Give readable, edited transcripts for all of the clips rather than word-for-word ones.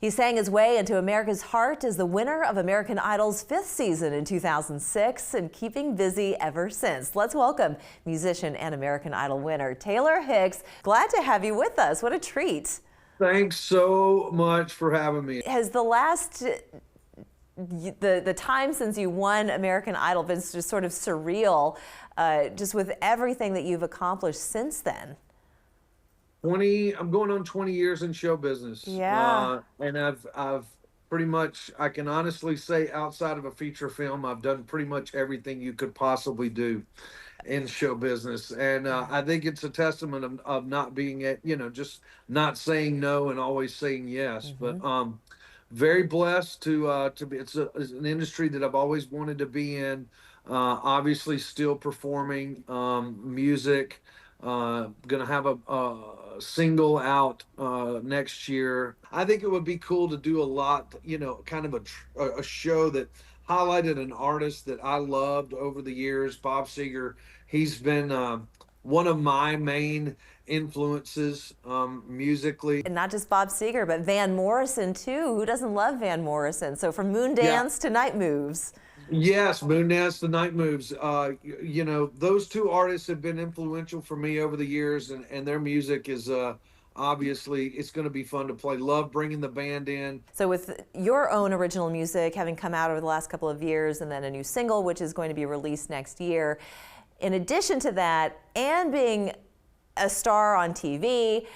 He sang his way into America's heart as the winner of American Idol's 5th season in 2006 and keeping busy ever since. Let's welcome musician and American Idol winner Taylor Hicks. Glad to have you with us. What a treat. Thanks so much for having me. Has the time since you won American Idol been just sort of surreal, just with everything that you've accomplished since then? I'm going on 20 years in show business. Yeah. And I've pretty much, I can honestly say, outside of a feature film, I've done pretty much everything you could possibly do in show business. And I think it's a testament of not being just not saying no and always saying yes. Mm-hmm. But very blessed to be. It's an industry that I've always wanted to be in. Obviously, still performing music. Gonna have a single out next year. I think it would be cool to do a lot, kind of a show that highlighted an artist that I loved over the years. Bob Seger. He's been one of my main influences musically. And not just Bob Seger, but Van Morrison too. Who doesn't love Van Morrison? So from Moondance to Night Moves. Yes, Moondance, the Night Moves. Those two artists have been influential for me over the years, and their music is obviously, it's going to be fun to play. Love bringing the band in. So with your own original music having come out over the last couple of years, and then a new single which is going to be released next year, in addition to that, and being a star on TV,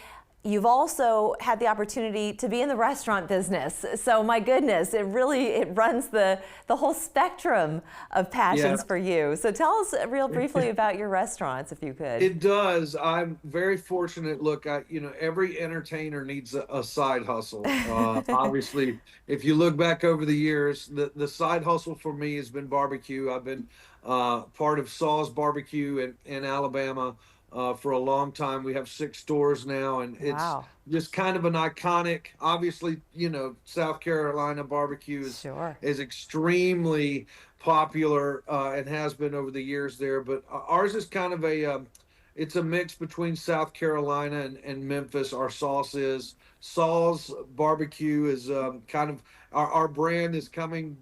you've also had the opportunity to be in the restaurant business. So my goodness, it runs the whole spectrum of passions for you. So tell us real briefly about your restaurants, if you could. It does. I'm very fortunate. Look, every entertainer needs a side hustle. Obviously, if you look back over the years, the side hustle for me has been barbecue. I've been part of Saw's Barbecue in Alabama. For a long time. We have 6 stores now, and it's just kind of an iconic. Obviously, South Carolina barbecue is extremely popular and has been over the years there. But ours is kind of it's a mix between South Carolina and Memphis. Our sauce is Saw's Barbecue is kind of our brand is coming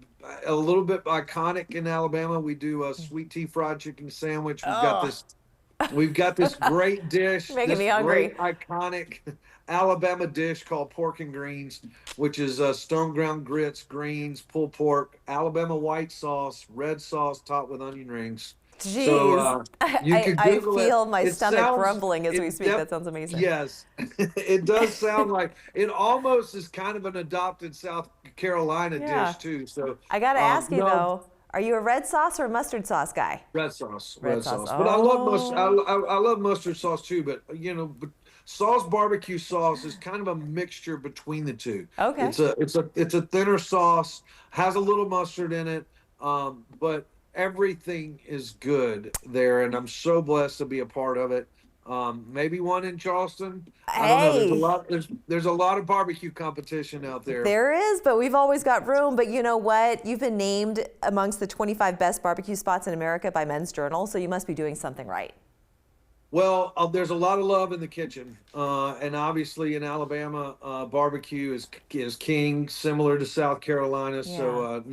a little bit iconic in Alabama. We do a sweet tea fried chicken sandwich. We've got this great dish, making me hungry. Great iconic Alabama dish called pork and greens, which is stone ground grits, greens, pulled pork, Alabama white sauce, red sauce topped with onion rings. Jeez, so, I feel my stomach rumbling as we speak. That sounds amazing. Yes, it does sound like it almost is kind of an adopted South Carolina dish too. So I got to ask you though. Are you a red sauce or a mustard sauce guy? Red sauce. Oh. But I love mustard. I love mustard sauce too. But but Saw's barbecue sauce is kind of a mixture between the two. Okay. It's a thinner sauce, has a little mustard in it, but everything is good there, and I'm so blessed to be a part of it. Maybe one in Charleston. I don't know. There's a lot of barbecue competition out there. There is, but we've always got room. But you know what? You've been named amongst the 25 best barbecue spots in America by Men's Journal, so you must be doing something right. Well, there's a lot of love in the kitchen, and obviously in Alabama, barbecue is king, similar to South Carolina. Yeah. So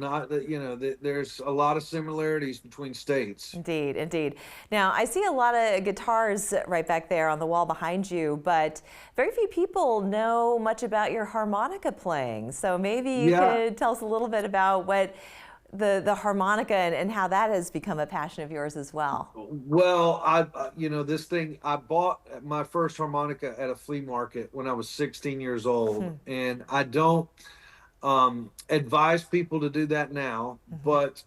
there's a lot of similarities between states. Indeed, indeed. Now I see a lot of guitars right back there on the wall behind you, but very few people know much about your harmonica playing. So maybe you could tell us a little bit about what the harmonica and how that has become a passion of yours as well. Well, I bought my first harmonica at a flea market when I was 16 years old, and I don't advise people to do that now, but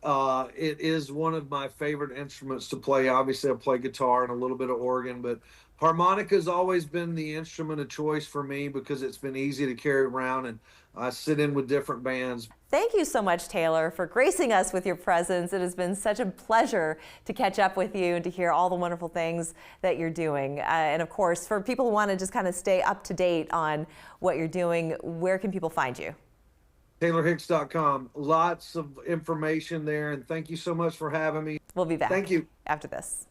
it is one of my favorite instruments to play. Obviously, I play guitar and a little bit of organ, but harmonica has always been the instrument of choice for me because it's been easy to carry around, and I sit in with different bands. Thank you so much, Taylor, for gracing us with your presence. It has been such a pleasure to catch up with you and to hear all the wonderful things that you're doing. And of course, for people who want to just kind of stay up to date on what you're doing, where can people find you? TaylorHicks.com. Lots of information there, and thank you so much for having me. We'll be back Thank you. after this.